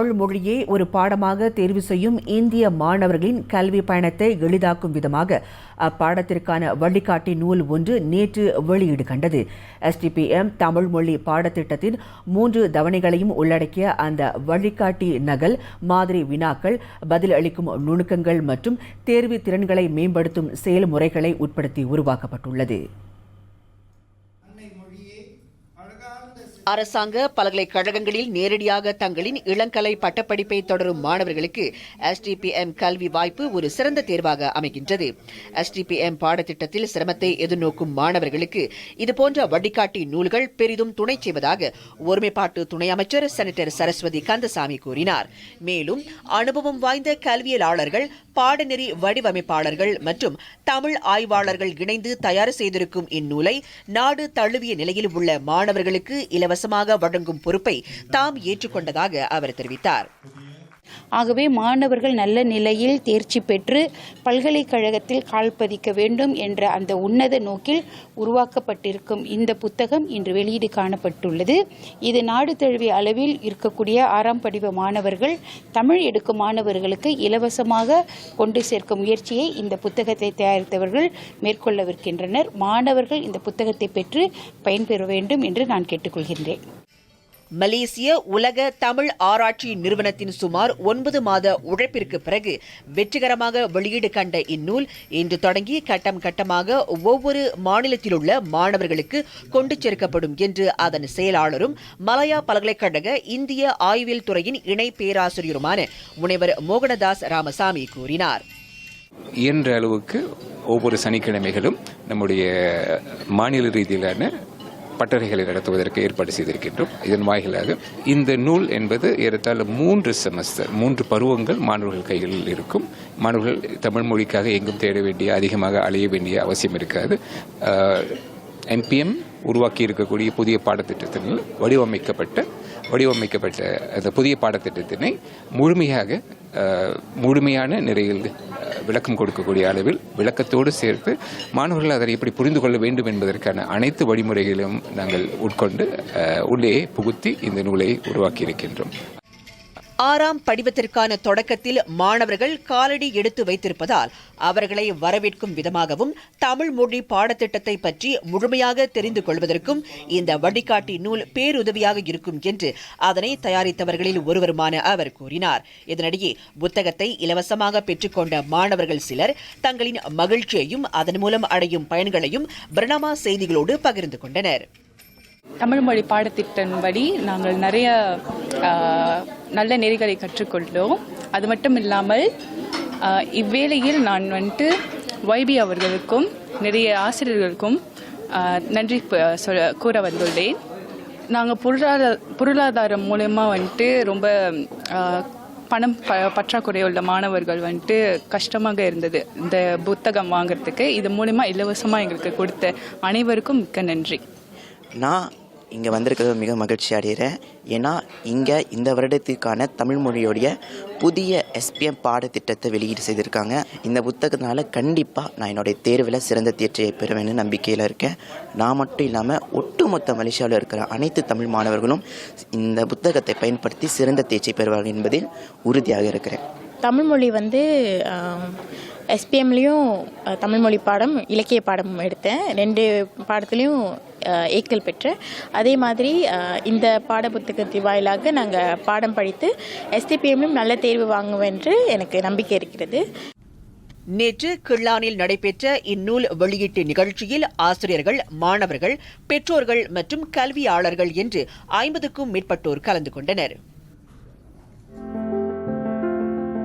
தமிழ் மொழியை ஒரு பாடமாக தேர்வு செய்யும் இந்திய மாணவர்களின் கல்வி பயணத்தை எளிதாக்கும் விதமாக அப்பாடத்திற்கான வழிகாட்டி நூல் ஒன்று நேற்று வெளியீடு கண்டது. STPM தமிழ் மொழி பாடத்திட்டத்தின் 3 தவணைகளையும் உள்ளடக்கிய அந்த வழிகாட்டி நகல் மாதிரி வினாக்கள், பதில் அளிக்கும் நுணுக்கங்கள் மற்றும் தேர்வு திறன்களை மேம்படுத்தும் செயல்முறைகளை உட்படுத்தி உருவாக்கப்பட்டுள்ளது. அரசாங்க பல்கலைக்கழகங்களில் நேரடியாக தங்களின் இளங்கலை பட்டப்படிப்பை தொடரும் மாணவர்களுக்கு STPM கல்வி வாய்ப்பு ஒரு சிறந்த தேர்வாக அமைகின்றது. STPM பாடத்திட்டத்தில் சிரமத்தை எதிர்நோக்கும் மாணவர்களுக்கு இதுபோன்ற வழிகாட்டி நூல்கள் பெரிதும் துணை செய்வதாக ஒருமைப்பாட்டு துணை அமைச்சர் செனட்டர் சரஸ்வதி கந்தசாமி கூறினார். மேலும் அனுபவம் வாய்ந்த கல்வியலாளர்கள், பாடநெறி வடிவமைப்பாளர்கள் மற்றும் தமிழ் ஆய்வாளர்கள் இணைந்து தயார் செய்திருக்கும் இந்நூலை நாடு தழுவிய நிலையில் உள்ள மாணவர்களுக்கு இலவசமாக வழங்கும் பொறுப்பை தாம் ஏற்றுக்கொண்டதாக அவர் தெரிவித்தார். ஆகவே மாணவர்கள் நல்ல நிலையில் தேர்ச்சி பெற்று பல்கலைக்கழகத்தில் கால் பதிக்க வேண்டும் என்ற அந்த உன்னத நோக்கில் உருவாக்கப்பட்டிருக்கும் இந்த புத்தகம் இன்று வெளியீடு காணப்பட்டுள்ளது. இது நாடு தழுவிய அளவில் இருக்கக்கூடிய 6ஆம் படிவ மாணவர்கள், தமிழ் எடுக்கும் மாணவர்களுக்கு இலவசமாக கொண்டு சேர்க்கும் முயற்சியை இந்த புத்தகத்தை தயாரித்தவர்கள் மேற்கொள்ளவிருக்கின்றனர். மாணவர்கள் இந்த புத்தகத்தை பெற்று பயன்பெற வேண்டும் என்று நான் கேட்டுக்கொள்கின்றேன். மலேசிய உலக தமிழ் ஆராய்ச்சி நிறுவனத்தின் சுமார் 9 மாத உழைப்பிற்கு பிறகு வெற்றிகரமாக வெளியீடு கண்ட இந்நூல் இன்று தொடங்கி கட்டம் கட்டமாக ஒவ்வொரு மாநிலத்திலுள்ள மாணவர்களுக்கு கொண்டு சேர்க்கப்படும் என்று அதன் செயலாளரும் மலாயா பல்கலைக்கழக இந்திய ஆய்வியல் துறையின் இணை பேராசிரியருமான முனைவர் மோகனதாஸ் ராமசாமி கூறினார். இயன்ற அளவுக்கு ஒவ்வொரு சனிக்கிழமைகளும் நம்முடைய மாநில ரீதியிலான பட்டறைகளை நடத்துவதற்கு ஏற்பாடு செய்திருக்கின்றோம். இதன் வாயிலாக இந்த நூல் என்பது ஏறத்தாழ 3 செமஸ்டர், 3 பருவங்கள் மாணவர்கள் கையில் இருக்கும். மாணவர்கள் தமிழ் மொழிக்காக எங்கும் தேட வேண்டிய, அதிகமாக அலைய வேண்டிய அவசியம் இருக்காது. NPM உருவாக்கி இருக்கக்கூடிய புதிய பாடத்திட்டத்தில் வடிவமைக்கப்பட்ட அந்த புதிய பாடத்திட்டத்தினை முழுமையான நிறையில் விளக்கம் கொடுக்கக்கூடிய அளவில் விளக்கத்தோடு சேர்த்து மாணவர்கள் அதை எப்படி புரிந்து கொள்ள வேண்டும் என்பதற்கான அனைத்து வழிமுறைகளையும் நாங்கள் உட்கொண்டு உள்ளே புகுத்தி இந்த நூலை உருவாக்கி இருக்கின்றோம். 6ஆம் படிவத்திற்கான தொடக்கத்தில் மாணவர்கள் காலடி எடுத்து வைத்திருப்பதால் அவர்களை வரவேற்கும் விதமாகவும் தமிழ் மொழி பாடத்திட்டத்தை பற்றி முழுமையாக தெரிந்து கொள்வதற்கும் இந்த வழிகாட்டி நூல் பேருதவியாக இருக்கும் என்று அதனை தயாரித்தவர்களில் ஒருவருமான அவர் கூறினார். இதனிடையே புத்தகத்தை இலவசமாக பெற்றுக்கொண்ட மாணவர்கள் சிலர் தங்களின் மகிழ்ச்சியையும் அதன் மூலம் அடையும் பயன்களையும் பிரணாமா செய்திகளோடு பகிர்ந்து கொண்டனர். தமிழ் மொழி பாடத்திட்டம்படி நாங்கள் நிறைய நல்ல நெறிகளை கற்றுக்கொண்டோம். அது மட்டும் இல்லாமல் இவ்வேளையில் நான் YB அவர்களுக்கும் நிறைய ஆசிரியர்களுக்கும் நன்றி கூற வந்துள்ளேன். நாங்கள் பொருளாதாரம் மூலமா ரொம்ப பணம் பற்றாக்குறை உள்ள மாணவர்கள் கஷ்டமாக இருந்தது இந்த புத்தகம் வாங்குறதுக்கு. இது மூலமா இலவசமாக எங்களுக்கு கொடுத்த அனைவருக்கும் மிக்க நன்றி. நான் இங்கே வந்திருக்கிறது மிக மகிழ்ச்சி அடைகிறேன். ஏன்னா இங்கே இந்த வருடத்திற்கான தமிழ் மொழியோடைய புதிய SPM பாடத்திட்டத்தை வெளியீடு செய்திருக்காங்க. இந்த புத்தகத்தினால கண்டிப்பாக நான் என்னுடைய தேர்வில் சிறந்த தேர்ச்சியை பெறுவேன்னு நம்பிக்கையில் இருக்கேன். நான் மட்டும் இல்லாமல் ஒட்டுமொத்த மலேசியாவில் இருக்கிற அனைத்து தமிழ் மாணவர்களும் இந்த புத்தகத்தை பயன்படுத்தி சிறந்த தேர்ச்சி பெறுவார்கள் என்பதில் உறுதியாக இருக்கிறேன். தமிழ் மொழி SPMலேயும் தமிழ் மொழி பாடம், இலக்கிய பாடம் எடுத்தேன். 2 பாடத்துலேயும் ஏக்கள் பெற்றேன். அதே மாதிரி இந்த பாட புத்தகத்தின் வாயிலாக நாங்கள் பாடம் படித்து STPMலும் நல்ல தேர்வு வாங்குவோம் என்று எனக்கு நம்பிக்கை இருக்கிறது. நேற்று கிள்ளானில் நடைபெற்ற இந்நூல் வெளியீட்டு நிகழ்ச்சியில் ஆசிரியர்கள், மாணவர்கள், பெற்றோர்கள் மற்றும் கல்வியாளர்கள் என்று 50க்கும் மேற்பட்டோர் கலந்து கொண்டனர்.